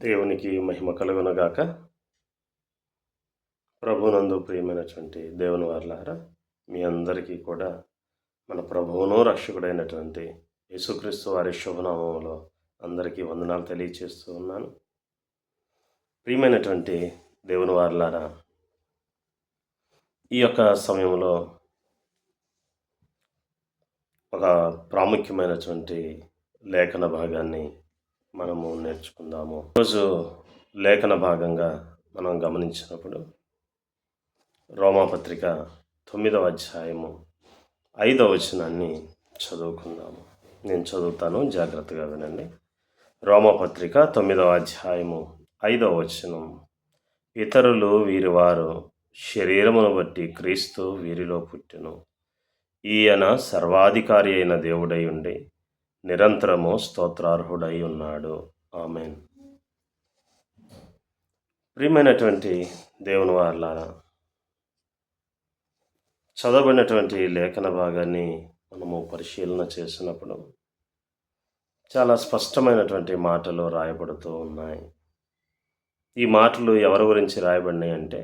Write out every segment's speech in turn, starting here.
దేవునికి మహిమ కలుగునగాక. ప్రభునందు ప్రియమైనటువంటి దేవుని వారలారా, మీ అందరికీ కూడా మన ప్రభువును రక్షకుడైనటువంటి యేసుక్రీస్తు వారి శుభనామంలో అందరికీ వందనాలు తెలియచేస్తూ ఉన్నాను. ప్రియమైనటువంటి దేవుని వారలారా, ఈ యొక్క సమయంలో ఒక ప్రాముఖ్యమైనటువంటి లేఖన భాగాన్ని మనము నేర్చుకుందాము. ఈరోజు లేఖన భాగంగా మనం గమనించినప్పుడు రోమాపత్రిక 9వ అధ్యాయము 5వ వచనాన్ని చదువుకుందాము. నేను చదువుతాను, జాగ్రత్తగా వినండి. రోమాపత్రిక 9వ అధ్యాయము 5వ వచనం. ఇతరులు వీరివారు, శరీరమును బట్టి క్రీస్తు వీరిలో పుట్టెను. ఈయన సర్వాధికారి అయిన దేవుడై ఉండి నిరంతరము స్తోత్రార్హుడై ఉన్నాడు. ఆమేన్. ప్రియమైనటువంటి దేవుని వారలారా, చదవబడినటువంటి లేఖన భాగాన్ని మనము పరిశీలన చేసినప్పుడు చాలా స్పష్టమైనటువంటి మాటలు రాయబడుతూ ఉన్నాయి. ఈ మాటలు ఎవరి గురించి రాయబడినాయి అంటే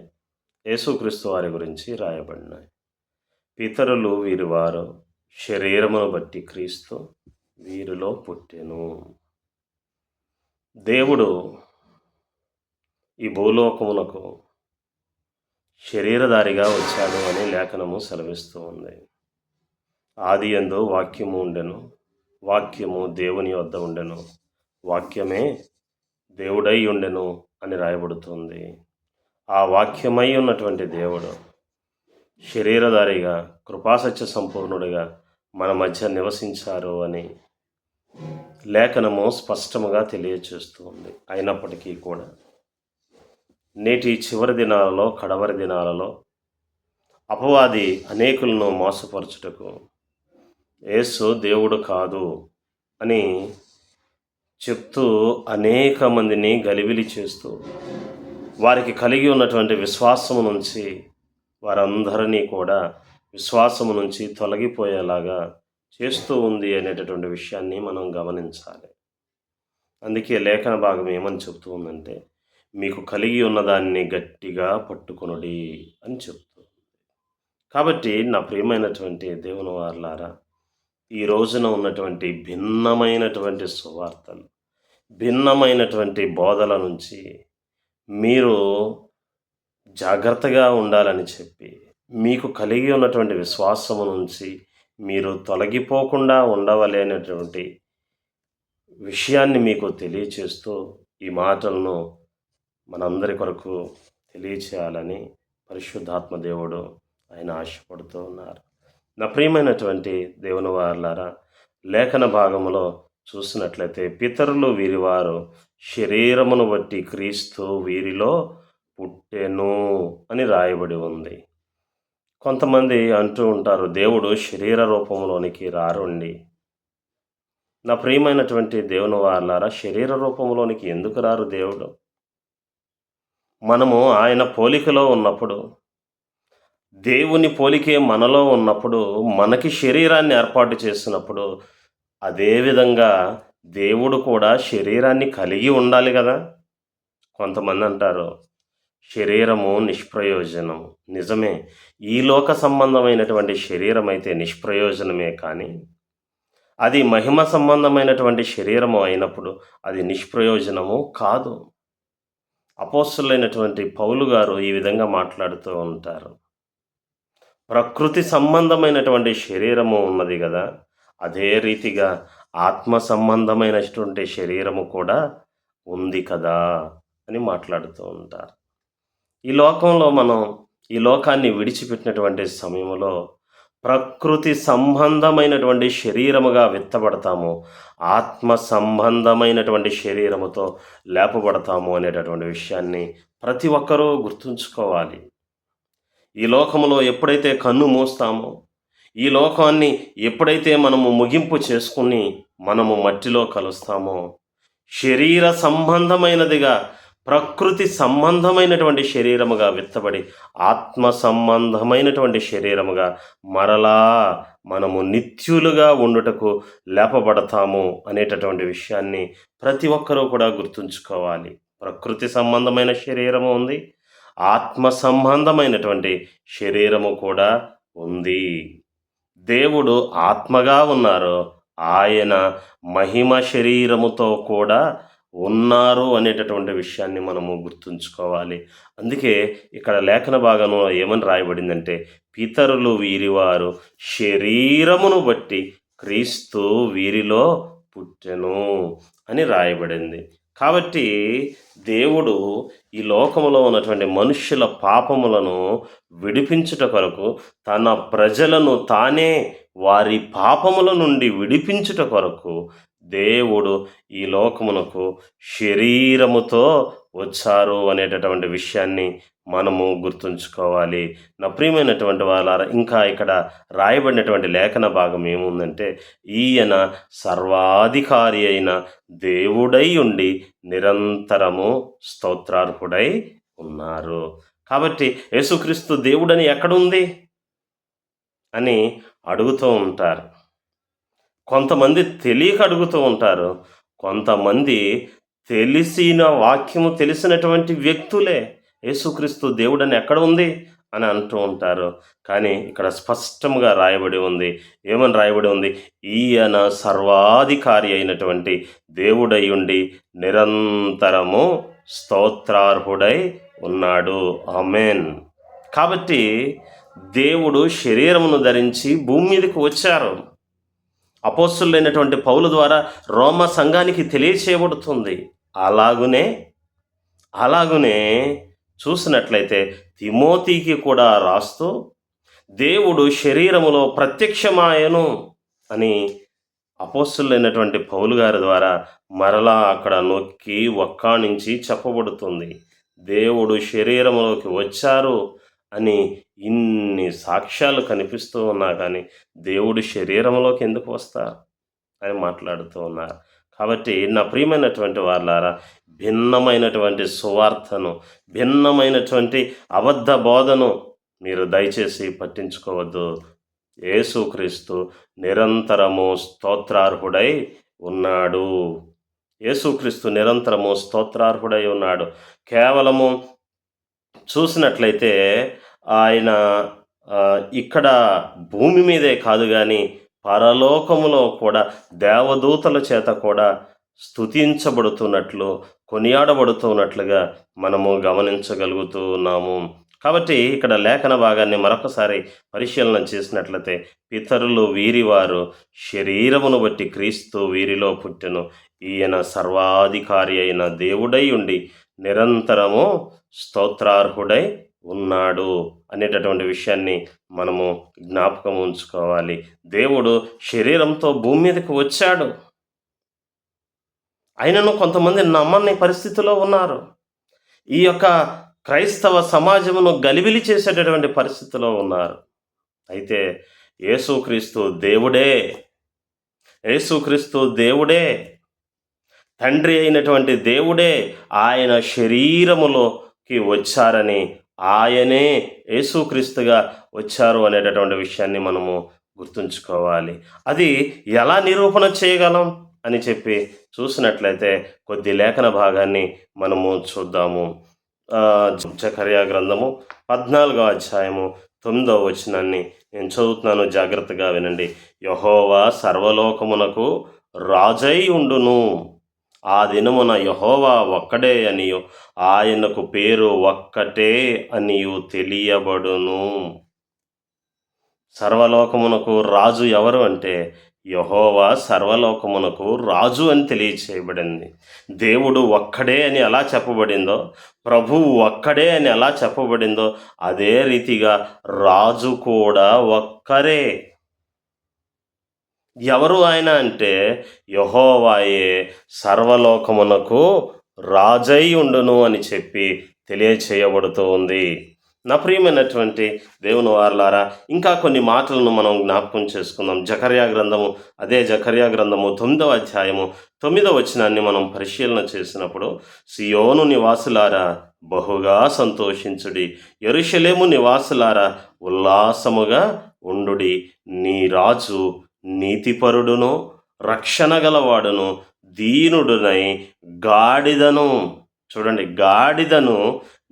యేసుక్రీస్తు వారి గురించి రాయబడినాయి. పితరులు వీరివారు, శరీరమును బట్టి క్రీస్తు వీరిలో పుట్టెను. దేవుడు ఈ భూలోకమునకు శరీరధారిగా వచ్చాడు అని లేఖనము సెలవిస్తూ ఉంది. ఆది యందు వాక్యము ఉండెను, వాక్యము దేవుని వద్ద ఉండెను, వాక్యమే దేవుడై ఉండెను అని రాయబడుతుంది. ఆ వాక్యమై ఉన్నటువంటి దేవుడు శరీరధారిగా, కృపాసత్య సంపూర్ణుడిగా మన మధ్య నివసించారు అని లేఖనము స్పష్టముగా తెలియచేస్తూ ఉంది. అయినప్పటికీ కూడా నేటి చివరి దినాలలో, కడవరి దినాలలో అపవాది అనేకులను మోసపరచుటకు యేసు దేవుడు కాదు అని చెప్తూ అనేక మందిని గలిబిలి చేస్తూ వారికి కలిగి ఉన్నటువంటి విశ్వాసము నుంచి వారందరినీ కూడా విశ్వాసము నుంచి తొలగిపోయేలాగా చేస్తూ ఉంది అనేటటువంటి విషయాన్ని మనం గమనించాలి. అందుకే లేఖన భాగం ఏమని చెప్తూ ఉందంటే, మీకు కలిగి ఉన్నదాన్ని గట్టిగా పట్టుకొనుడి అని చెప్తుంది. కాబట్టి నా ప్రియమైనటువంటి దేవుని వారలారా, ఈ రోజున ఉన్నటువంటి భిన్నమైనటువంటి సువార్తలు, భిన్నమైనటువంటి బోధల నుంచి మీరు జాగ్రత్తగా ఉండాలని చెప్పి, మీకు కలిగి ఉన్నటువంటి విశ్వాసము నుంచి మీరు తొలగిపోకుండా ఉండవలేనటువంటి విషయాన్ని మీకు తెలియచేస్తూ ఈ మాటలను మనందరి కొరకు తెలియచేయాలని పరిశుద్ధాత్మ దేవుడు ఆయన ఆశపడుతూ ఉన్నారు. నా ప్రియమైనటువంటి దేవుని వారలారా, లేఖన భాగంలో చూసినట్లయితే పితరులు వీరివారు, శరీరమును బట్టి క్రీస్తు వీరిలో పుట్టెను అని రాయబడి ఉంది. కొంతమంది అంటూ ఉంటారు, దేవుడు శరీర రూపంలోనికి రారండి. నా ప్రియమైనటువంటి దేవుని వారలారా, శరీర రూపంలోనికి ఎందుకు రారు దేవుడు? మనము ఆయన పోలికలో ఉన్నప్పుడు, దేవుని పోలికే మనలో ఉన్నప్పుడు, మనకి శరీరాన్ని ఏర్పాటు చేసినప్పుడు, అదేవిధంగా దేవుడు కూడా శరీరాన్ని కలిగి ఉండాలి కదా. కొంతమంది అంటారు శరీరము నిష్ప్రయోజనం. నిజమే, ఈ లోక సంబంధమైనటువంటి శరీరం అయితే నిష్ప్రయోజనమే, కానీ అది మహిమ సంబంధమైనటువంటి శరీరము అయినప్పుడు అది నిష్ప్రయోజనము కాదు. అపోస్తలుడైనటువంటి పౌలు గారు ఈ విధంగా మాట్లాడుతూ ఉంటారు, ప్రకృతి సంబంధమైనటువంటి శరీరము ఉన్నది కదా, అదే రీతిగా ఆత్మ సంబంధమైనటువంటి శరీరము కూడా ఉంది కదా అని మాట్లాడుతూ ఉంటారు. ఈ లోకంలో మనం ఈ లోకాన్ని విడిచిపెట్టినటువంటి సమయంలో ప్రకృతి సంబంధమైనటువంటి శరీరముగా విత్తబడతాము, ఆత్మ సంబంధమైనటువంటి శరీరముతో లేపబడతాము అనేటటువంటి విషయాన్ని ప్రతి ఒక్కరూ గుర్తుంచుకోవాలి. ఈ లోకములో ఎప్పుడైతే కన్ను మూస్తామో, ఈ లోకాన్ని ఎప్పుడైతే మనము ముగింపు చేసుకుని మనము మట్టిలో కలుస్తామో, శరీర సంబంధమైనదిగా, ప్రకృతి సంబంధమైనటువంటి శరీరముగా విత్తబడి ఆత్మ సంబంధమైనటువంటి శరీరముగా మరలా మనము నిత్యులుగా ఉండుటకు లేపబడతాము అనేటటువంటి విషయాన్ని ప్రతి ఒక్కరూ కూడా గుర్తుంచుకోవాలి. ప్రకృతి సంబంధమైన శరీరము ఉంది, ఆత్మ సంబంధమైనటువంటి శరీరము కూడా ఉంది. దేవుడు ఆత్మగా ఉన్నారు, ఆయన మహిమ శరీరముతో కూడా ఉన్నారు అనేటటువంటి విషయాన్ని మనము గుర్తుంచుకోవాలి. అందుకే ఇక్కడ లేఖన భాగంలో ఏమని రాయబడిందంటే, పితరులు వీరివారు శరీరమును బట్టి క్రీస్తు వీరిలో పుట్టెను అని రాయబడింది. కాబట్టి దేవుడు ఈ లోకములో ఉన్నటువంటి మనుష్యుల పాపములను విడిపించుట కొరకు, తన ప్రజలను తానే వారి పాపముల నుండి విడిపించుట కొరకు దేవుడు ఈ లోకమునకు శరీరముతో వచ్చారు అనేటటువంటి విషయాన్ని మనము గుర్తుంచుకోవాలి. నా ప్రియమైనటువంటి వాళ్ళారా, ఇంకా ఇక్కడ రాయబడినటువంటి లేఖన భాగం ఏముందంటే, ఈయన సర్వాధికారి అయిన దేవుడై ఉండి నిరంతరము స్తోత్రార్హుడై ఉన్నారు. కాబట్టి యేసుక్రీస్తు దేవుడని ఎక్కడుంది అని అడుగుతూ ఉంటారు. కొంతమంది తెలియక అడుగుతూ ఉంటారు, కొంతమంది తెలిసిన వాక్యము తెలిసినటువంటి వ్యక్తులే యేసుక్రీస్తు దేవుడని ఎక్కడ ఉంది అని అంటూ ఉంటారు. కానీ ఇక్కడ స్పష్టంగా రాయబడి ఉంది. ఏమని రాయబడి ఉంది? ఈయన సర్వాధికారి అయినటువంటి దేవుడై ఉండి నిరంతరము స్తోత్రార్హుడై ఉన్నాడు. ఆమేన్. కాబట్టి దేవుడు శరీరమును ధరించి భూమి మీదకి వచ్చారు. అపోస్తలుడైనటువంటి పౌలు ద్వారా రోమా సంఘానికి తెలియచేయబడుతుంది. అలాగునే చూసినట్లయితే తిమోతికి కూడా రాస్తూ దేవుడు శరీరములో ప్రత్యక్షమాయను అని అపోస్తలుడైనటువంటి పౌలు గారి ద్వారా మరలా అక్కడ నొక్కి వక్కాణించి చెప్పబడుతుంది. దేవుడు శరీరములోకి వచ్చారు అని ఇన్ని సాక్ష్యాలు కనిపిస్తూ ఉన్నా కానీ దేవుడు శరీరంలోకి ఎందుకు వస్తారు అని మాట్లాడుతూ ఉన్నారు. కాబట్టి నా ప్రియమైనటువంటి వాళ్ళారా, భిన్నమైనటువంటి సువార్తను, భిన్నమైనటువంటి అబద్ధ బోధను మీరు దయచేసి పట్టించుకోవద్దు. యేసుక్రీస్తు నిరంతరము స్తోత్రార్హుడై ఉన్నాడు. యేసుక్రీస్తు నిరంతరము స్తోత్రార్హుడై ఉన్నాడు. కేవలము చూసినట్లయితే ఆయన ఇక్కడ భూమి మీదే కాదు కానీ పరలోకములో కూడా దేవదూతల చేత కూడా స్తుతించబడుతున్నట్లు, కొనియాడబడుతున్నట్లుగా మనము గమనించగలుగుతూ ఉన్నాము. కాబట్టి ఇక్కడ లేఖన భాగాన్ని మరొకసారి పరిశీలన చేసినట్లయితే, పితరులు వీరివారు శరీరమును బట్టి క్రీస్తు వీరిలో పుట్టెను, ఈయన సర్వాధికారి అయిన దేవుడై ఉండి నిరంతరము స్తోత్రార్హుడై ఉన్నాడు అనేటటువంటి విషయాన్ని మనము జ్ఞాపకం ఉంచుకోవాలి. దేవుడు శరీరంతో భూమి మీదకి వచ్చాడు. అయినను కొంతమంది నమ్మని పరిస్థితిలో ఉన్నారు. ఈ యొక్క క్రైస్తవ సమాజమును గలిబిలి చేసేటటువంటి పరిస్థితిలో ఉన్నారు. అయితే యేసుక్రీస్తు దేవుడే, తండ్రి అయినటువంటి దేవుడే ఆయన శరీరములోకి వచ్చారని, ఆయనే యేసుక్రీస్తుగా వచ్చారు అనేటటువంటి విషయాన్ని మనము గుర్తుంచుకోవాలి. అది ఎలా నిరూపణ చేయగలం అని చెప్పి చూసినట్లయితే కొద్ది లేఖన భాగాన్ని మనము చూద్దాము. జకర్యా గ్రంథము 14వ అధ్యాయము 9వ వచనాన్ని నేను చదువుతున్నాను, జాగ్రత్తగా వినండి. యెహోవా సర్వలోకమునకు రాజై ఉండును, ఆ దినమున యెహోవా ఒక్కడే అనియు ఆయనకు పేరు ఒక్కటే అనియు తెలియబడును. సర్వలోకమునకు రాజు ఎవరు అంటే యెహోవా సర్వలోకమునకు రాజు అని తెలియచేయబడింది. దేవుడు ఒక్కడే అని ఎలా చెప్పబడిందో, ప్రభువు ఒక్కడే అని ఎలా చెప్పబడిందో, అదే రీతిగా రాజు కూడా ఒక్కరే. ఎవరు ఆయన అంటే యెహోవాయే సర్వలోకమునకు రాజై ఉండును అని చెప్పి తెలియచేయబడుతూ ఉంది. నా ప్రియమైనటువంటి దేవుని వారలారా, ఇంకా కొన్ని మాటలను మనం జ్ఞాపకం చేసుకుందాం. జకర్యా గ్రంథము 9వ అధ్యాయము 9వ వచనాన్ని మనం పరిశీలన చేసినప్పుడు, సియోను నివాసులారా బహుగా సంతోషించుడి, యెరూషలేము నివాసులారా ఉల్లాసముగా ఉండుడి, నీ రాజు నీతిపరుడును రక్షణ గలవాడును దీనుడునై గాడిదను చూడండి,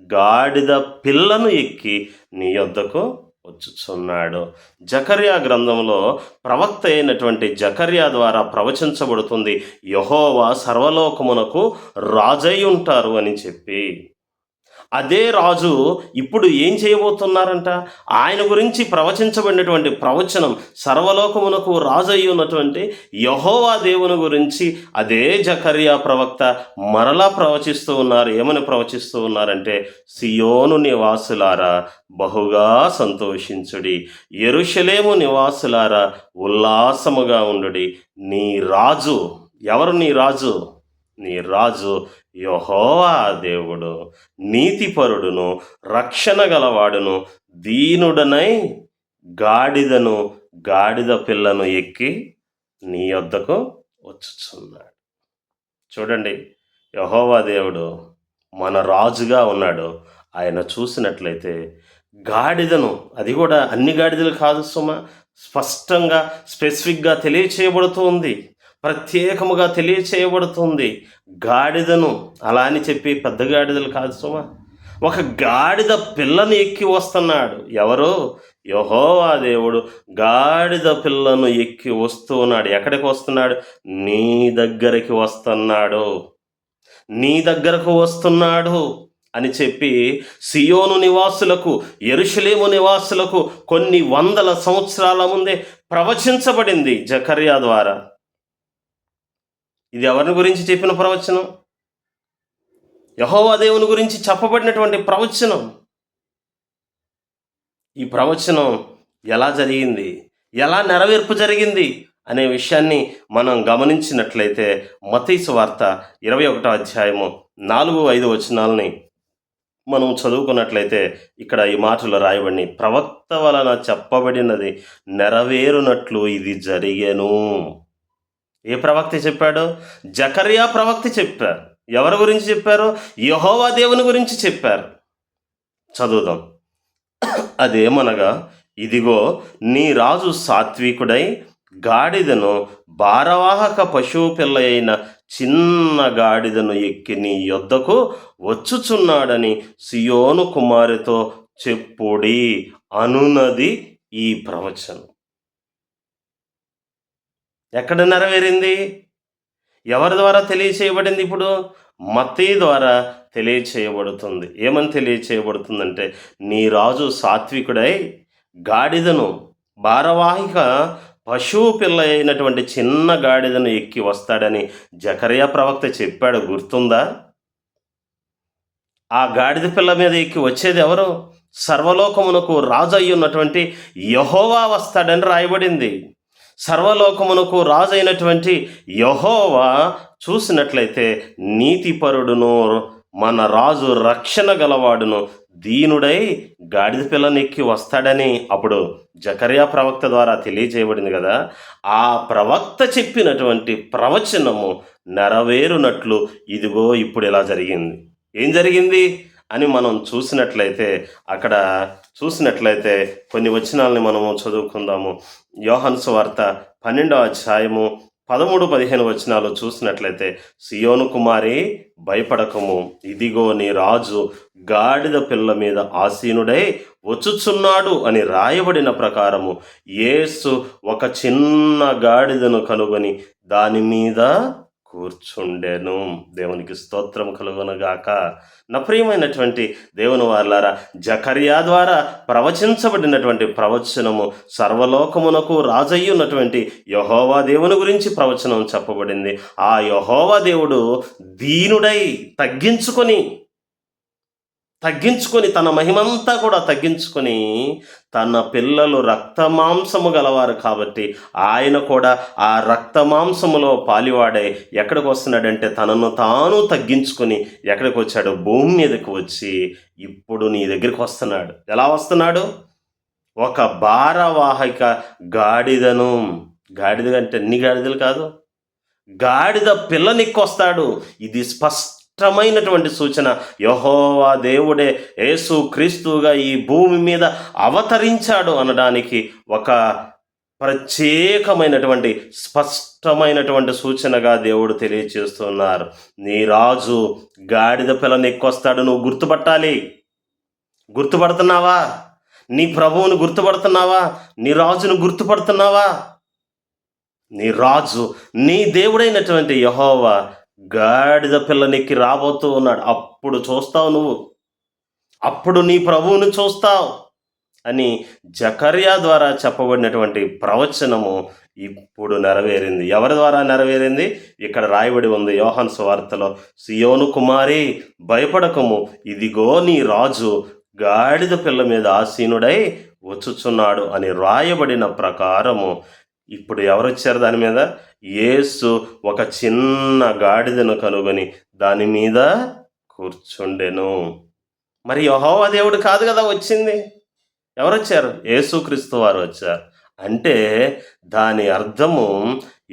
గాడిద పిల్లను ఎక్కి నీ యొద్దకు వచ్చుచున్నాడు. జకర్యా గ్రంథంలో ప్రవక్త అయినటువంటి జకర్యా ద్వారా ప్రవచించబడుతుంది, యెహోవా సర్వలోకమునకు రాజై ఉంటారు అని చెప్పి. అదే రాజు ఇప్పుడు ఏం చేయబోతున్నారంట? ఆయన గురించి ప్రవచించబడినటువంటి ప్రవచనం, సర్వలోకమునకు రాజు అయి ఉన్నటువంటి యెహోవా దేవుని గురించి అదే జకర్యా ప్రవక్త మరలా ప్రవచిస్తూ ఉన్నారు. ఏమని ప్రవచిస్తూ ఉన్నారంటే, సియోను నివాసులారా బహుగా సంతోషించుడి, యెరూషలేము నివాసులారా ఉల్లాసముగా ఉండుడి. నీ రాజు ఎవరు? నీ రాజు యెహోవా దేవుడు, నీతిపరుడును, రక్షణ గలవాడును, దీనుడనై గాడిద పిల్లను ఎక్కి నీ యొద్దకు వచ్చుచున్నాడు. చూడండి, యెహోవా దేవుడు మన రాజుగా ఉన్నాడు. ఆయన చూసినట్లయితే గాడిదను, అది కూడా అన్ని గాడిదలు కాదు సుమ, స్పష్టంగా స్పెసిఫిక్గా తెలియచేయబడుతుంది, ప్రత్యేకముగా తెలియచేయబడుతుంది. గాడిదను అలా అని చెప్పి పెద్ద గాడిదలు కాదు సుమ, ఒక గాడిద పిల్లను ఎక్కి వస్తున్నాడు. ఎవరు? యెహోవా దేవుడు గాడిద పిల్లను ఎక్కి వస్తూ ఉన్నాడు. ఎక్కడికి వస్తున్నాడు? నీ దగ్గరకు వస్తున్నాడు అని చెప్పి సియోను నివాసులకు, యెరూషలేము నివాసులకు కొన్ని వందల సంవత్సరాల ముందే ప్రవచించబడింది జకర్యా ద్వారా. ఇది ఎవరిని గురించి చెప్పిన ప్రవచనం? యెహోవా దేవుని గురించి చెప్పబడినటువంటి ప్రవచనం. ఈ ప్రవచనం ఎలా జరిగింది, ఎలా నెరవేర్పు జరిగింది అనే విషయాన్ని మనం గమనించినట్లయితే మత్తయి సువార్త 21వ అధ్యాయము 4-5 వచనాలని మనం చదువుకున్నట్లయితే ఇక్కడ ఈ మాటలు రాయబడి, ప్రవక్త వలన చెప్పబడినది నెరవేరునట్లు ఇది జరిగెను. ఏ ప్రవక్త చెప్పాడు? జకర్యా ప్రవక్త చెప్పారు. ఎవరి గురించి చెప్పారు? యెహోవా దేవుని గురించి చెప్పారు. చదువుదాం. అదేమనగా, ఇదిగో నీ రాజు సాత్వికుడై గాడిదను, భారవాహక పశువు పిల్ల అయిన చిన్న గాడిదను ఎక్కి నీ యొద్దకు వచ్చుచున్నాడని సియోను కుమారితో చెప్పుడి అనున్నది ఈ ప్రవచనం. ఎక్కడ నెరవేరింది? ఎవరి ద్వారా తెలియచేయబడింది? ఇప్పుడు మత్తయి ద్వారా తెలియచేయబడుతుంది. ఏమని తెలియచేయబడుతుందంటే, నీ రాజు సాత్వికుడై గాడిదను, భారవాహిక పశువు పిల్ల అయినటువంటి చిన్న గాడిదను ఎక్కి వస్తాడని జకర్యా ప్రవక్త చెప్పాడు. గుర్తుందా? ఆ గాడిద పిల్ల మీద ఎక్కి వచ్చేది ఎవరు? సర్వలోకమునకు రాజు అయి ఉన్నటువంటి యెహోవా వస్తాడని రాయబడింది. సర్వలోకమునకు రాజు అయినటువంటి యెహోవా చూసినట్లయితే నీతిపరుడును, మన రాజు రక్షణ గలవాడును, దీనుడై గాడిద పిల్లనెక్కి వస్తాడని అప్పుడు జకర్యా ప్రవక్త ద్వారా తెలియజేయబడింది కదా. ఆ ప్రవక్త చెప్పినటువంటి ప్రవచనము నెరవేరునట్లు ఇదిగో ఇప్పుడు ఇలా జరిగింది. ఏం జరిగింది అని మనం చూసినట్లయితే, అక్కడ చూసినట్లయితే కొన్ని వచనాలని మనము చదువుకుందాము. యోహాను సువార్త 12వ అధ్యాయము 13-15 వచనాలు చూసినట్లయితే, సియోను కుమారి భయపడకము, ఇదిగో నీ రాజు గాడిద పిల్ల మీద ఆసీనుడై వచ్చుచున్నాడు అని రాయబడిన ప్రకారము యేసు ఒక చిన్న గాడిదను కనుగొని దాని మీద కూర్చుండెను. దేవునికి స్తోత్రం కలుగునుగాక. నా ప్రియమైనటువంటి దేవుని వారలారా, జకర్యా ద్వారా ప్రవచించబడినటువంటి ప్రవచనము సర్వలోకమునకు రాజయ్యున్నటువంటి యెహోవా దేవుని గురించి ప్రవచనం చెప్పబడింది. ఆ యెహోవా దేవుడు దీనుడై తగ్గించుకొని తన మహిమంతా కూడా తగ్గించుకొని, తన పిల్లలు రక్తమాంసము గలవారు కాబట్టి ఆయన కూడా ఆ రక్తమాంసములో పాలివాడై ఎక్కడికి వస్తున్నాడంటే, తనను తాను తగ్గించుకొని ఎక్కడికి వచ్చాడు? భూమి మీదకి వచ్చి ఇప్పుడు నీ దగ్గరికి వస్తున్నాడు. ఎలా వస్తున్నాడు? ఒక భారవాహిక గాడిదను, గాడిద అంటే అన్ని గాడిదలు కాదు, గాడిద పిల్లనిక్కొస్తాడు. ఇది స్పష్టమైనటువంటి సూచన. యెహోవా దేవుడే యేసు క్రీస్తుగా ఈ భూమి మీద అవతరించాడు అనడానికి ఒక ప్రత్యేకమైనటువంటి స్పష్టమైనటువంటి సూచనగా దేవుడు తెలియచేస్తున్నారు. నీ రాజు గాడిద పిల్లని ఎక్కొస్తాడు, నువ్వు గుర్తుపట్టాలి. గుర్తుపడుతున్నావా? నీ ప్రభువును గుర్తుపడుతున్నావా? నీ రాజును గుర్తుపడుతున్నావా? నీ రాజు, నీ దేవుడైనటువంటి యెహోవా గాడిద పిల్లనెక్కి రాబోతూ ఉన్నాడు. అప్పుడు చూస్తావు నువ్వు, అప్పుడు నీ ప్రభువును చూస్తావు అని జకర్యా ద్వారా చెప్పబడినటువంటి ప్రవచనము ఇప్పుడు నెరవేరింది. ఎవరి ద్వారా నెరవేరింది? ఇక్కడ రాయబడి ఉంది యోహాను సువార్తలో, సియోను కుమారి భయపడకము, ఇదిగో నీ రాజు గాడిద పిల్ల మీద ఆసీనుడై వచ్చుచున్నాడు అని రాయబడిన ప్రకారము ఇప్పుడు ఎవరు వచ్చారు దాని మీద? యేసు ఒక చిన్న గాడిదను కనుగొని దాని మీద కూర్చుండెను. మరి యెహోవా దేవుడు కాదు కదా వచ్చింది. ఎవరు వచ్చారు? యేసుక్రీస్తు వారు వచ్చారు. అంటే దాని అర్థము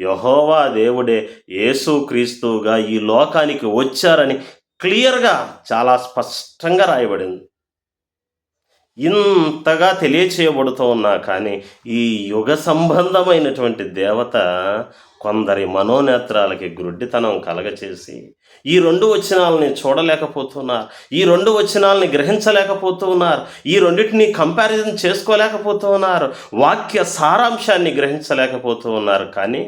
యెహోవా దేవుడే యేసుక్రీస్తుగా ఈ లోకానికి వచ్చారని క్లియర్గా చాలా స్పష్టంగా రాయబడింది. ఇంతగా తెలియచేయబడుతూ ఉన్నా కానీ ఈ యుగ సంబంధమైనటువంటి దేవత కొందరి మనోనేత్రాలకి గ్రుడ్డితనం కలగచేసి ఈ 2 వచనాలని చూడలేకపోతున్నారు, ఈ 2 వచనాలని గ్రహించలేకపోతూ ఉన్నారు, ఈ రెండింటిని కంపారిజన్ చేసుకోలేకపోతూ ఉన్నారు, వాక్య సారాంశాన్ని గ్రహించలేకపోతూ ఉన్నారు. కానీ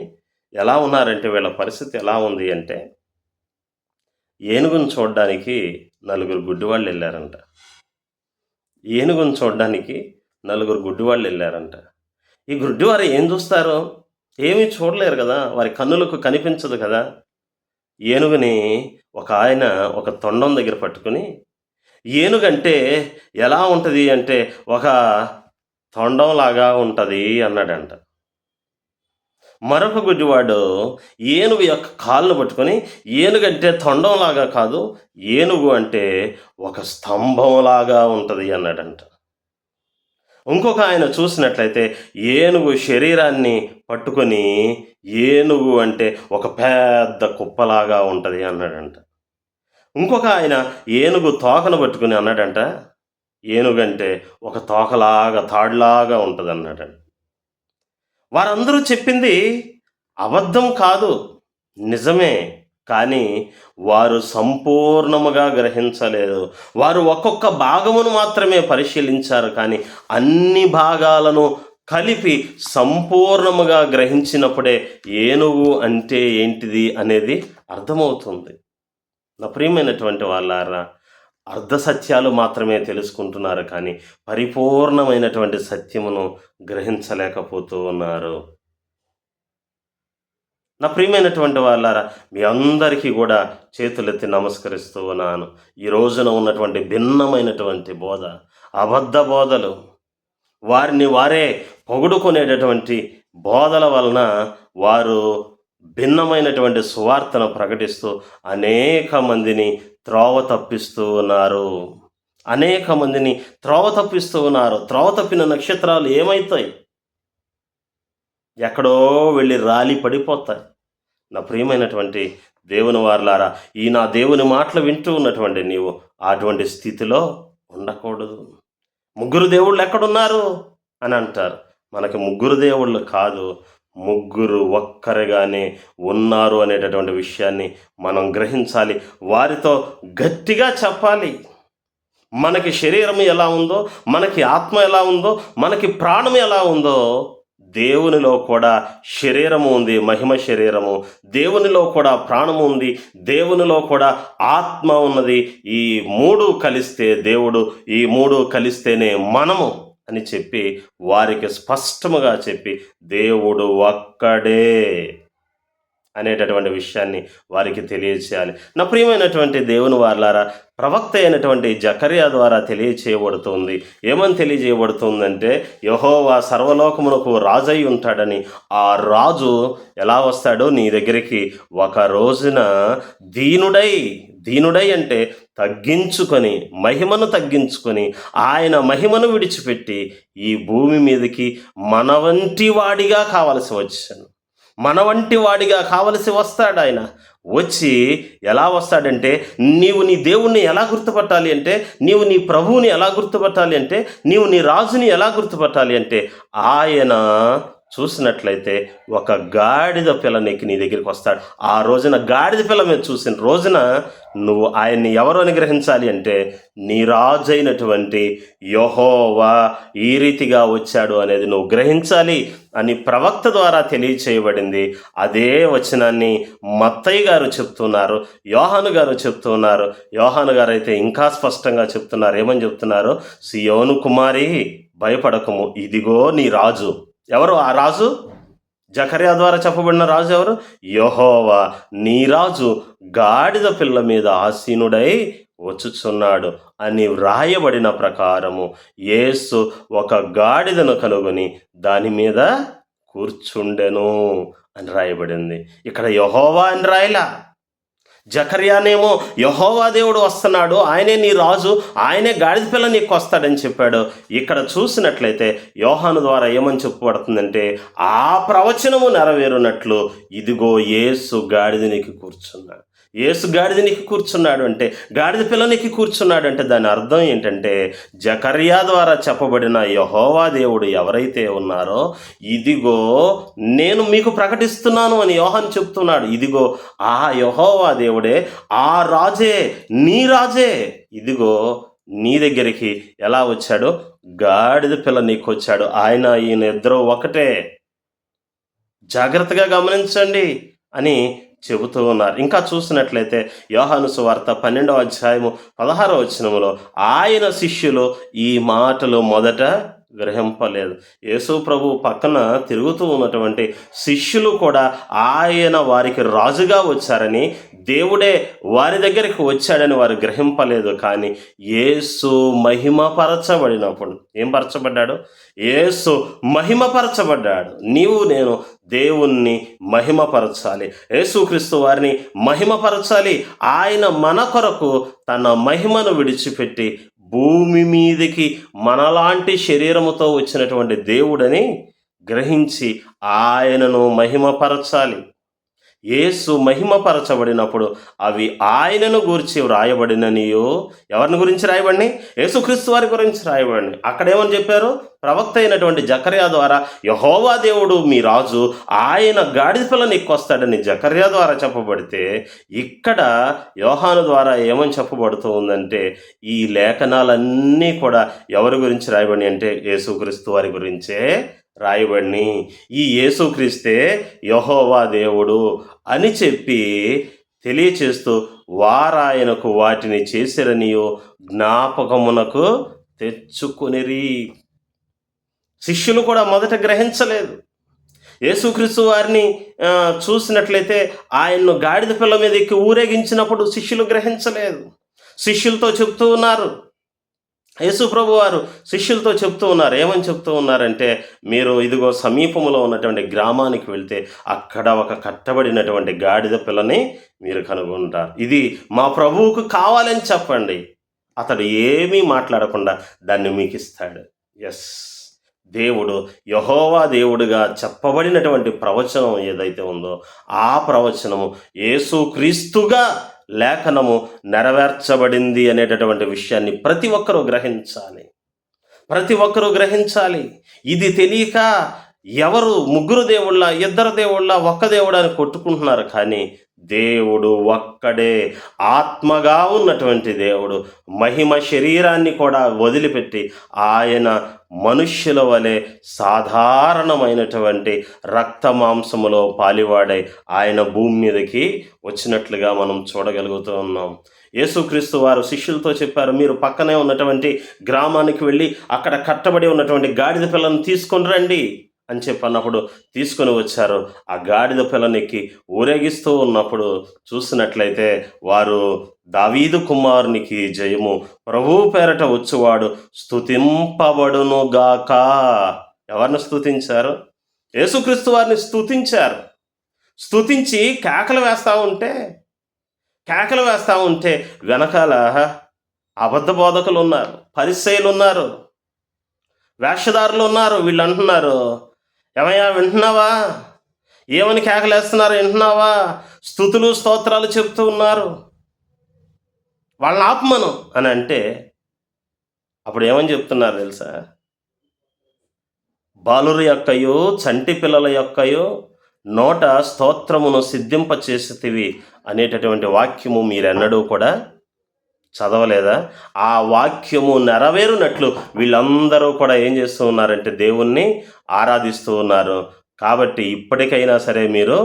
ఎలా ఉన్నారంటే వీళ్ళ పరిస్థితి ఎలా ఉంది అంటే, ఏనుగును చూడడానికి 4 గుడ్డివాళ్ళు వెళ్ళారంట. ఏనుగును చూడడానికి 4 గుడ్డివాళ్ళు వెళ్ళారంట. ఈ గుడ్డివారు ఏం చూస్తారు? ఏమీ చూడలేరు కదా, వారి కన్నులకు కనిపించదు కదా. ఏనుగుని ఒక ఆయన ఒక తొండం దగ్గర పట్టుకుని, ఏనుగంటే ఎలా ఉంటుంది అంటే ఒక తొండంలాగా ఉంటుంది అన్నాడంట. మరొక గుడ్డివాడు ఏనుగు యొక్క కాళ్ళను పట్టుకొని, ఏనుగంటే తొండంలాగా కాదు, ఏనుగు అంటే ఒక స్తంభంలాగా ఉంటుంది అన్నాడంట. ఇంకొక ఆయన చూసినట్లయితే ఏనుగు శరీరాన్ని పట్టుకొని, ఏనుగు అంటే ఒక పెద్ద కుప్పలాగా ఉంటుంది అన్నాడంట. ఇంకొక ఆయన ఏనుగు తోకను పట్టుకుని అన్నాడంట, ఏనుగంటే ఒక తోకలాగా తాడులాగా ఉంటుంది అన్నాడంట. వారందరూ చెప్పింది అబద్ధం కాదు, నిజమే. కానీ వారు సంపూర్ణముగా గ్రహించలేదు. వారు ఒక్కొక్క భాగమును మాత్రమే పరిశీలించారు, కానీ అన్ని భాగాలను కలిపి సంపూర్ణముగా గ్రహించినప్పుడే ఏనుగు అంటే ఏంటిది అనేది అర్థమవుతుంది. నా ప్రియమైనటువంటి వాళ్ళారా, అర్ధ సత్యాలు మాత్రమే తెలుసుకుంటున్నారు, కానీ పరిపూర్ణమైనటువంటి సత్యమును గ్రహించలేకపోతూ ఉన్నారు. నా ప్రియమైనటువంటి వాళ్ళారా, మీ అందరికీ కూడా చేతులెత్తి నమస్కరిస్తూ ఉన్నాను. ఈ రోజున ఉన్నటువంటి భిన్నమైనటువంటి బోధ, అబద్ధ బోధలు, వారిని వారే పొగుడుకునేటటువంటి బోధల వలన వారు భిన్నమైనటువంటి సువార్తను ప్రకటిస్తూ అనేక మందిని త్రోవ తప్పిస్తూ ఉన్నారు. అనేక మందిని త్రోవ తప్పిస్తూ ఉన్నారు. త్రోవ తప్పిన నక్షత్రాలు ఏమవుతాయి? ఎక్కడో వెళ్ళి రాలి పడిపోతాయి. నా ప్రియమైనటువంటి దేవుని వారలారా, ఈ నా దేవుని మాటలు వింటూ ఉన్నటువంటి నీవు అటువంటి స్థితిలో ఉండకూడదు. 3 దేవుళ్ళు ఎక్కడున్నారు అని అంటారు. మనకి 3 దేవుళ్ళు కాదు, 3 ఒక్కరిగానే ఉన్నారు అనేటటువంటి విషయాన్ని మనం గ్రహించాలి. వారితో గట్టిగా చెప్పాలి. మనకి శరీరం ఎలా ఉందో, మనకి ఆత్మ ఎలా ఉందో, మనకి ప్రాణం ఎలా ఉందో, దేవునిలో కూడా శరీరము ఉంది, మహిమ శరీరము. దేవునిలో కూడా ప్రాణము ఉంది, దేవునిలో కూడా ఆత్మ ఉన్నది. ఈ 3 కలిస్తే దేవుడు, ఈ 3 కలిస్తేనే మనము అని చెప్పి వారికి స్పష్టముగా చెప్పి దేవుడు ఒక్కడే అనేటటువంటి విషయాన్ని వారికి తెలియచేయాలి. నా ప్రియమైనటువంటి దేవుని వారలారా, ప్రవక్త అయినటువంటి జకర్యా ద్వారా తెలియచేయబడుతుంది. ఏమని తెలియజేయబడుతుందంటే, యెహోవా సర్వలోకమునకు రాజై ఉంటాడని. ఆ రాజు ఎలా వస్తాడో నీ దగ్గరికి? ఒక రోజున దీనుడై అంటే తగ్గించుకొని, మహిమను తగ్గించుకొని, ఆయన మహిమను విడిచిపెట్టి ఈ భూమి మీదకి మన వంటి వాడిగా కావలసి వచ్చాను. మన వంటి వాడిగా కావలసి వస్తాడు. ఆయన వచ్చి ఎలా వస్తాడంటే, నీవు నీ దేవుణ్ణి ఎలా గుర్తుపట్టాలి అంటే, నీవు నీ ప్రభువుని ఎలా గుర్తుపట్టాలి అంటే, నీవు నీ రాజుని ఎలా గుర్తుపట్టాలి అంటే, ఆయన చూసినట్లయితే ఒక గాడిద పిల్లనికి నీ దగ్గరికి వస్తాడు. ఆ రోజున గాడిద పిల్ల మీద చూసిన రోజున నువ్వు ఆయన్ని ఎవరు అని గ్రహించాలి అంటే, నీ రాజు అయినటువంటి యెహోవా ఈ రీతిగా వచ్చాడు అనేది నువ్వు గ్రహించాలి అని ప్రవక్త ద్వారా తెలియచేయబడింది. అదే వచనాన్ని మత్తయి గారు చెప్తున్నారు, యోహాను గారు చెప్తున్నారు. యోహాను గారు అయితే ఇంకా స్పష్టంగా చెప్తున్నారు. ఏమని చెప్తున్నారు? సియోను కుమారి భయపడకము, ఇదిగో నీ రాజు. ఎవరు ఆ రాజు? జకర్యా ద్వారా చెప్పబడిన రాజు ఎవరు? యెహోవా నీ రాజు గాడిద పిల్ల మీద ఆసీనుడై వచ్చుచున్నాడు అని వ్రాయబడిన ప్రకారము యేసు ఒక గాడిదను కనుగొని దాని మీద కూర్చుండెను అని రాయబడింది. ఇక్కడ యెహోవా అని రాయలా. జకర్యానేమో యెహోవా దేవుడు వస్తున్నాడు, ఆయనే నీ రాజు, ఆయనే గాడిద పిల్ల నీకు వస్తాడని చెప్పాడు. ఇక్కడ చూసినట్లయితే యోహాను ద్వారా ఏమని చెప్పబడుతుందంటే, ఆ ప్రవచనము నెరవేరునట్లు ఇదిగో యేసు గాడిదనికి కూర్చున్నాడు. యేసు గాడిదనికి కూర్చున్నాడు అంటే, గాడిద పిల్లనికి కూర్చున్నాడు అంటే దాని అర్థం ఏంటంటే, జకర్యా ద్వారా చెప్పబడిన యెహోవా దేవుడు ఎవరైతే ఉన్నారో, ఇదిగో నేను మీకు ప్రకటిస్తున్నాను అని యోహాను చెప్తున్నాడు. ఇదిగో ఆ యెహోవా దేవుడే, ఆ రాజే, నీ రాజే ఇదిగో నీ దగ్గరికి ఎలా వచ్చాడు? గాడిద పిల్ల నీకు వచ్చాడు. ఈయన ఇద్దరు ఒకటే, జాగ్రత్తగా గమనించండి అని చెబుతూ ఉన్నారు. ఇంకా చూసినట్లయితే యోహాను సువార్త 12వ అధ్యాయము 16వ వచనములో ఆయన శిష్యులు ఈ మాటలు మొదట గ్రహింపలేదు. యేసు ప్రభు పక్కన తిరుగుతూ ఉన్నటువంటి శిష్యులు కూడా ఆయన వారికి రాజుగా వచ్చారని, దేవుడే వారి దగ్గరికి వచ్చాడని వారు గ్రహింపలేదు. కానీ యేసు మహిమపరచబడినప్పుడు ఏం పరచబడ్డాడు? యేసు మహిమపరచబడ్డాడు. నీవు నేను దేవుణ్ణి మహిమపరచాలి, యేసుక్రీస్తు వారిని మహిమపరచాలి. ఆయన మన కొరకు తన మహిమను విడిచిపెట్టి భూమి మీదకి మనలాంటి శరీరముతో వచ్చినటువంటి దేవుడని గ్రహించి ఆయనను మహిమపరచాలి. యేసు మహిమపరచబడినప్పుడు అవి ఆయనను గురించి వ్రాయబడిననియో, ఎవరిని గురించి రాయబడినాయి? యేసుక్రీస్తు వారి గురించి రాయబడినాయి. అక్కడేమని చెప్పారు? ప్రవక్త అయినటువంటి జకర్యా ద్వారా యెహోవా దేవుడు మీ రాజు, ఆయన గాడిద పిల్ల నీకు వస్తాడని జకర్యా ద్వారా చెప్పబడితే, ఇక్కడ యోహాను ద్వారా ఏమని చెప్పబడుతూ ఉందంటే, ఈ లేఖనాలన్నీ కూడా ఎవరి గురించి రాయబడి అంటే యేసుక్రీస్తు వారి గురించే రాయబడిని. ఈ యేసుక్రీస్తే యెహోవా దేవుడు అని చెప్పి తెలియచేస్తూ వారాయనకు వాటిని చేసిరనియో జ్ఞాపకమునకు తెచ్చుకొనిరి. శిష్యులు కూడా మొదట గ్రహించలేదు. యేసుక్రీస్తు వారిని చూసినట్లయితే ఆయన్ను గాడిద పిల్ల మీద ఎక్కి ఊరేగించినప్పుడు శిష్యులు గ్రహించలేదు. శిష్యులతో చెప్తూ ఉన్నారు, యేసు ప్రభు వారు శిష్యులతో చెప్తూ ఉన్నారు. ఏమని చెప్తూ ఉన్నారంటే, మీరు ఇదిగో సమీపంలో ఉన్నటువంటి గ్రామానికి వెళ్తే అక్కడ ఒక కట్టబడినటువంటి గాడిద పిల్లని మీరు కనుగొంటారు. ఇది మా ప్రభువుకు కావాలని చెప్పండి, అతడు ఏమీ మాట్లాడకుండా దాన్ని మీకు ఇస్తాడు. ఎస్, దేవుడు యెహోవా దేవుడుగా చెప్పబడినటువంటి ప్రవచనం ఏదైతే ఉందో ఆ ప్రవచనము యేసుక్రీస్తుగా లేఖనము నెరవేర్చబడింది అనేటటువంటి విషయాన్ని ప్రతి ఒక్కరూ గ్రహించాలి. ప్రతి ఒక్కరూ గ్రహించాలి. ఇది తెలియక ఎవరు ముగ్గురు దేవుళ్ళ, ఇద్దరు దేవుళ్ళ, ఒక్క దేవుడు అని కొట్టుకుంటున్నారు. కానీ దేవుడు ఒక్కడే, ఆత్మగా ఉన్నటువంటి దేవుడు, మహిమ శరీరాన్ని కూడా వదిలిపెట్టి ఆయన మనుష్యుల వలె సాధారణమైనటువంటి రక్త మాంసములో పాలివాడై ఆయన భూమి మీదకి వచ్చినట్లుగా మనం చూడగలుగుతూ ఉన్నాం. యేసుక్రీస్తు వారు శిష్యులతో చెప్పారు, మీరు పక్కనే ఉన్నటువంటి గ్రామానికి వెళ్ళి అక్కడ కట్టబడి ఉన్నటువంటి గాడిద పిల్లను తీసుకొని రండి అని చెప్పన్నప్పుడు తీసుకొని వచ్చారు. ఆ గాడిద పిల్లనికి ఊరేగిస్తూ ఉన్నప్పుడు చూసినట్లయితే వారు దావీదు కుమారునికి జయము, ప్రభువు పేరట వచ్చువాడు స్తుతింపబడును గాక. ఎవరిని స్తుతించారు? యేసుక్రీస్తు వారిని స్తుతించారు. స్తుతించి కేకలు వేస్తూ ఉంటే వెనకాల అబద్ధ బోధకులు ఉన్నారు, పరిసయ్యులు ఉన్నారు, వేషధారులు ఉన్నారు. వీళ్ళు అంటున్నారు, ఏమయ్యా వింటున్నావా? ఏమని కేకలేస్తున్నారు వింటున్నావా? స్తుతులు స్తోత్రాలు చెప్తూ ఉన్నారు, వాళ్ళని ఆపమను అని అంటే అప్పుడు ఏమని చెప్తున్నారు తెలుసా? బాలుర యొక్కయో చంటి పిల్లల యొక్కయో నోట స్తోత్రమును సిద్ధింపచేసితివి అనేటటువంటి వాక్యము మీరెన్నడూ కూడా చదవలేదా? ఆ వాక్యము నెరవేరునట్లు వీళ్ళందరూ కూడా ఏం చేస్తూ ఉన్నారంటే దేవుణ్ణి ఆరాధిస్తూ ఉన్నారు. కాబట్టి ఇప్పటికైనా సరే మీరు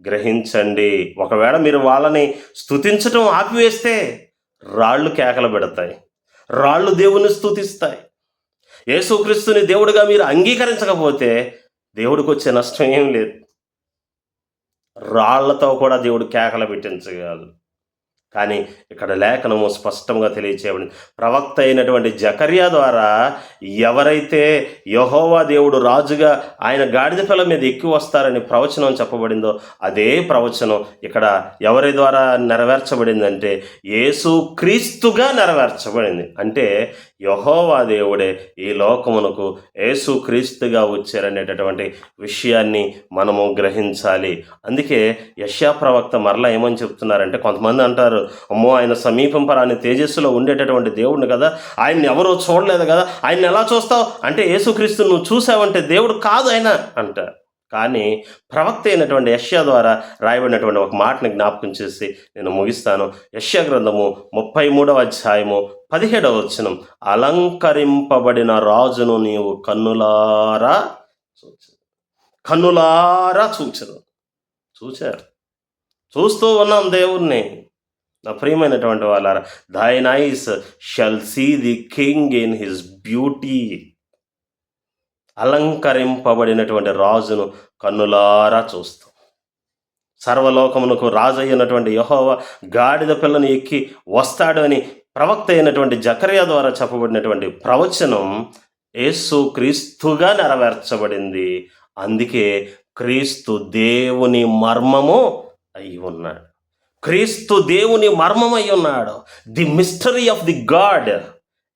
గ్రహించండి. ఒకవేళ మీరు వాళ్ళని స్తుతించటం ఆపివేస్తే రాళ్ళు కేకలు పెడతాయి, రాళ్ళు దేవుణ్ణి స్తుతిస్తాయి. యేసుక్రీస్తుని దేవుడిగా మీరు అంగీకరించకపోతే దేవుడికి వచ్చే నష్టం ఏం లేదు. రాళ్లతో కూడా దేవుడు కేకలు పెట్టించగలడు. కానీ ఇక్కడ లేఖనము స్పష్టంగా తెలియచేయబడింది. ప్రవక్త అయినటువంటి జకర్యా ద్వారా ఎవరైతే యెహోవా దేవుడు రాజుగా ఆయన గాడిద పిల్ల మీద ఎక్కి వస్తారని ప్రవచనం చెప్పబడిందో అదే ప్రవచనం ఇక్కడ ఎవరి ద్వారా నెరవేర్చబడిందంటే యేసుక్రీస్తుగా నెరవేర్చబడింది. అంటే యెహోవా దేవుడే ఈ లోకమునకు యేసుక్రీస్తుగా వచ్చారనేటటువంటి విషయాన్ని మనము గ్రహించాలి. అందుకే యెషయా ప్రవక్త మరలా ఏమని చెప్తున్నారంటే, కొంతమంది అంటారు, అమ్మో ఆయన సమీపింపరాని తేజస్సులో ఉండేటటువంటి దేవుడిని కదా, ఆయన్ని ఎవరూ చూడలేదు కదా, ఆయన్ని ఎలా చూస్తావు అంటే యేసుక్రీస్తుని నువ్వు చూసావంటే దేవుడు కాదు ఆయన అంటారు. కానీ ప్రవక్త అయినటువంటి యెషయా ద్వారా రాయబడినటువంటి ఒక మాటని జ్ఞాపకం చేసి నేను ముగిస్తాను. యెషయా గ్రంథము 33వ అధ్యాయము 17వ వచనం, అలంకరింపబడిన రాజును నీవు కన్నులారా చూచారు. చూస్తూ ఉన్నాం దేవుణ్ణి. నా ప్రియమైనటువంటి వాళ్ళారా, thine eyes shall see the king in his beauty. అలంకరింపబడినటువంటి రాజును కన్నులారా చూస్తాం. సర్వలోకమునకు రాజు అయినటువంటి యెహోవా గాడిద పిల్లను ఎక్కి వస్తాడు అని ప్రవక్త అయినటువంటి జకర్యా ద్వారా చెప్పబడినటువంటి ప్రవచనం యేసుక్రీస్తుగా నెరవేర్చబడింది. అందుకే క్రీస్తు దేవుని మర్మము అయి ఉన్నాడు. క్రీస్తు దేవుని మర్మమై ఉన్నాడు. The mystery of the God.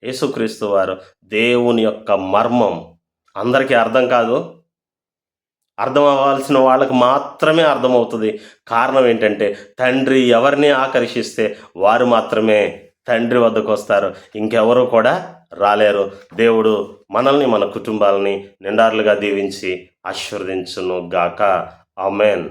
యేసుక్రీస్తు వారు దేవుని యొక్క మర్మం. అందరికీ అర్థం కాదు, అర్థం అవ్వాల్సిన వాళ్ళకి మాత్రమే అర్థమవుతుంది. కారణం ఏంటంటే తండ్రి ఎవరిని ఆకర్షిస్తే వారు మాత్రమే తండ్రి వద్దకు వస్తారు, ఇంకెవరూ కూడా రాలేరు. దేవుడు మనల్ని మన కుటుంబాలని నిండారులుగా దీవించి ఆశీర్వదించును గాక. ఆమేన్.